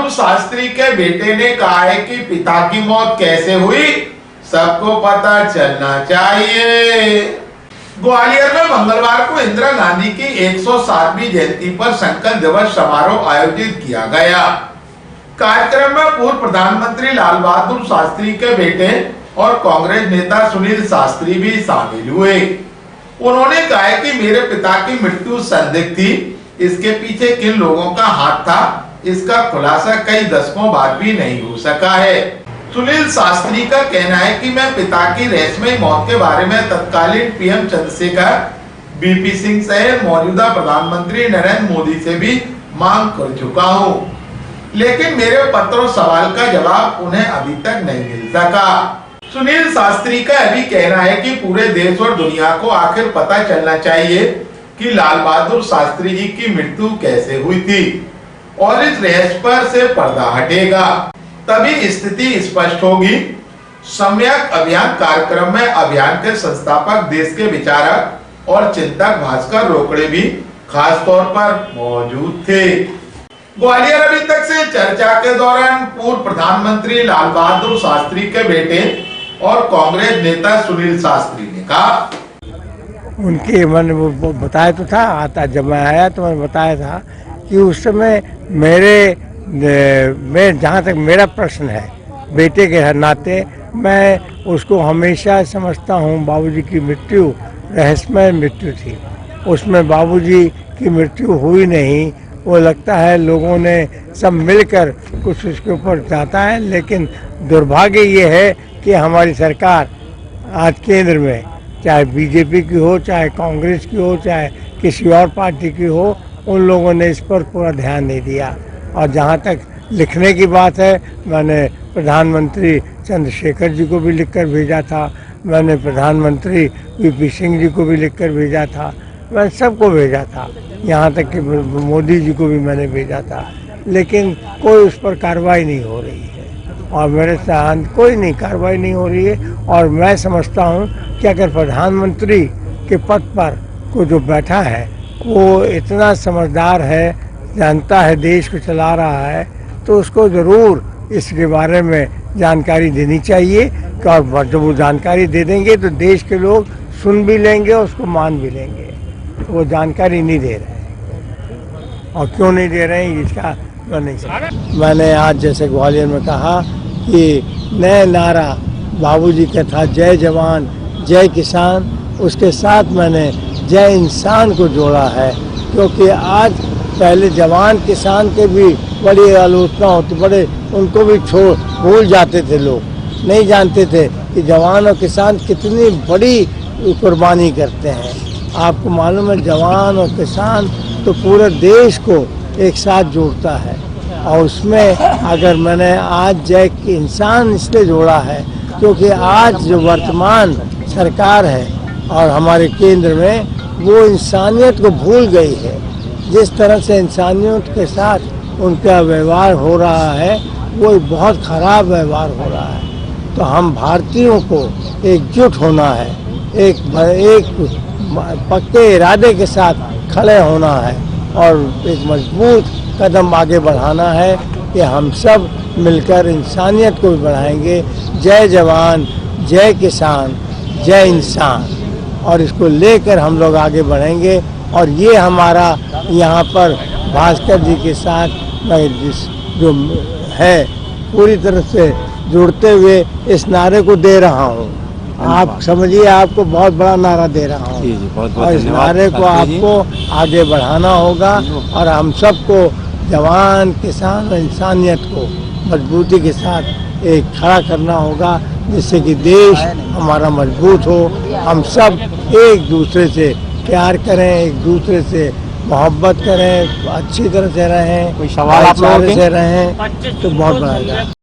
बहादुर शास्त्री के बेटे ने कहा है कि पिता की मौत कैसे हुई सबको पता चलना चाहिए। ग्वालियर में मंगलवार को इंदिरा गांधी की 107वीं जयंती पर संकल्प दिवस समारोह आयोजित किया गया। कार्यक्रम में पूर्व प्रधानमंत्री लाल बहादुर शास्त्री के बेटे और कांग्रेस नेता सुनील शास्त्री भी शामिल हुए। उन्होंने कहा कि मेरे पिता की मृत्यु संदिग्ध थी, इसके पीछे किन लोगों का हाथ था इसका खुलासा कई दशकों बाद भी नहीं हो सका है। सुनील शास्त्री का कहना है कि मैं पिता की रहस्यमयी मौत के बारे में तत्कालीन पीएम चंद्रशेखर, बीपी सिंह सहित मौजूदा प्रधानमंत्री नरेंद्र मोदी से भी मांग कर चुका हूं, लेकिन मेरे पत्र और सवाल का जवाब उन्हें अभी तक नहीं मिल सका। सुनील शास्त्री का अभी कहना है कि पूरे देश और दुनिया को आखिर पता चलना चाहिए कि लाल बहादुर शास्त्री जी की मृत्यु कैसे हुई थी और इस रहस्य पर से पर्दा हटेगा, तभी स्थिति स्पष्ट होगी। सम्यक अभियान कार्यक्रम में अभियान के संस्थापक, देश के विचारक और चिंतक भास्कर रोकड़े भी खास तौर पर मौजूद थे। ग्वालियर अभी तक से चर्चा के दौरान पूर्व प्रधानमंत्री लाल बहादुर शास्त्री के बेटे और कांग्रेस नेता सुनील शास्त्री ने कहा, उनके मैंने वो बताया तो था, आता जब मैं आया तो मैंने बताया था कि उस समय मैं जहाँ तक मेरा प्रश्न है बेटे के नाते मैं उसको हमेशा समझता हूँ बाबूजी की मृत्यु रहस्यमय मृत्यु थी। उसमें बाबूजी की मृत्यु हुई नहीं, वो लगता है लोगों ने सब मिलकर कुछ उसके ऊपर जाता है, लेकिन दुर्भाग्य ये है कि हमारी सरकार आज केंद्र में चाहे बीजेपी की हो, चाहे कांग्रेस की हो, चाहे किसी और पार्टी की हो, उन लोगों ने इस पर पूरा ध्यान नहीं दिया। और जहाँ तक लिखने की बात है, मैंने प्रधानमंत्री चंद्रशेखर जी को भी लिखकर भेजा था, मैंने प्रधानमंत्री बीपी सिंह जी को भी लिखकर भेजा था, मैं सबको भेजा था, यहाँ तक कि मोदी जी को भी मैंने भेजा था, लेकिन कोई उस पर कार्रवाई नहीं हो रही है और मेरे साथ कोई नहीं कार्रवाई नहीं हो रही है। और मैं समझता हूँ कि अगर प्रधानमंत्री के पद पर को जो बैठा है वो इतना समझदार है, जानता है, देश को चला रहा है, तो उसको ज़रूर इसके बारे में जानकारी देनी चाहिए। और जब वो जानकारी दे देंगे तो देश के लोग सुन भी लेंगे, उसको मान भी लेंगे। वो जानकारी नहीं दे रहे हैं और क्यों नहीं दे रहे हैं इसका मैं नहीं समझ। मैंने आज जैसे ग्वालियर में कहा कि नया नारा बाबूजी का था, जय जवान जय किसान, उसके साथ मैंने जय इंसान को जोड़ा है, क्योंकि आज पहले जवान किसान के भी बड़ी आलोचना होती, बड़े उनको भी भूल जाते थे, लोग नहीं जानते थे कि जवान और किसान कितनी बड़ी कुर्बानी करते हैं। आपको मालूम है जवान और किसान तो पूरे देश को एक साथ जोड़ता है, और उसमें अगर मैंने आज जय इंसान इसलिए जोड़ा है क्योंकि आज जो वर्तमान सरकार है और हमारे केंद्र में वो इंसानियत को भूल गई है। जिस तरह से इंसानियत के साथ उनका व्यवहार हो रहा है वो बहुत खराब व्यवहार हो रहा है। तो हम भारतीयों को एकजुट होना है, एक पक्के इरादे के साथ खड़े होना है और एक मजबूत कदम आगे बढ़ाना है कि हम सब मिलकर इंसानियत को भी बढ़ाएंगे। जय जवान जय किसान जय इंसान, और इसको लेकर हम लोग आगे बढ़ेंगे। और ये हमारा यहाँ पर भास्कर जी के साथ जो है पूरी तरह से जुड़ते हुए इस नारे को दे रहा हूँ। आप समझिए, आपको बहुत बड़ा नारा दे रहा हूँ और इस नारे को आपको आगे बढ़ाना होगा और हम सबको जवान किसान और इंसानियत को मजबूती के साथ एक खड़ा करना होगा, जिससे कि देश हमारा मजबूत हो। हम सब एक दूसरे से प्यार करें, एक दूसरे से मोहब्बत करें, अच्छी तरह से रहें, कोई सवाल आप लोगों से रहें तो बहुत बड़ा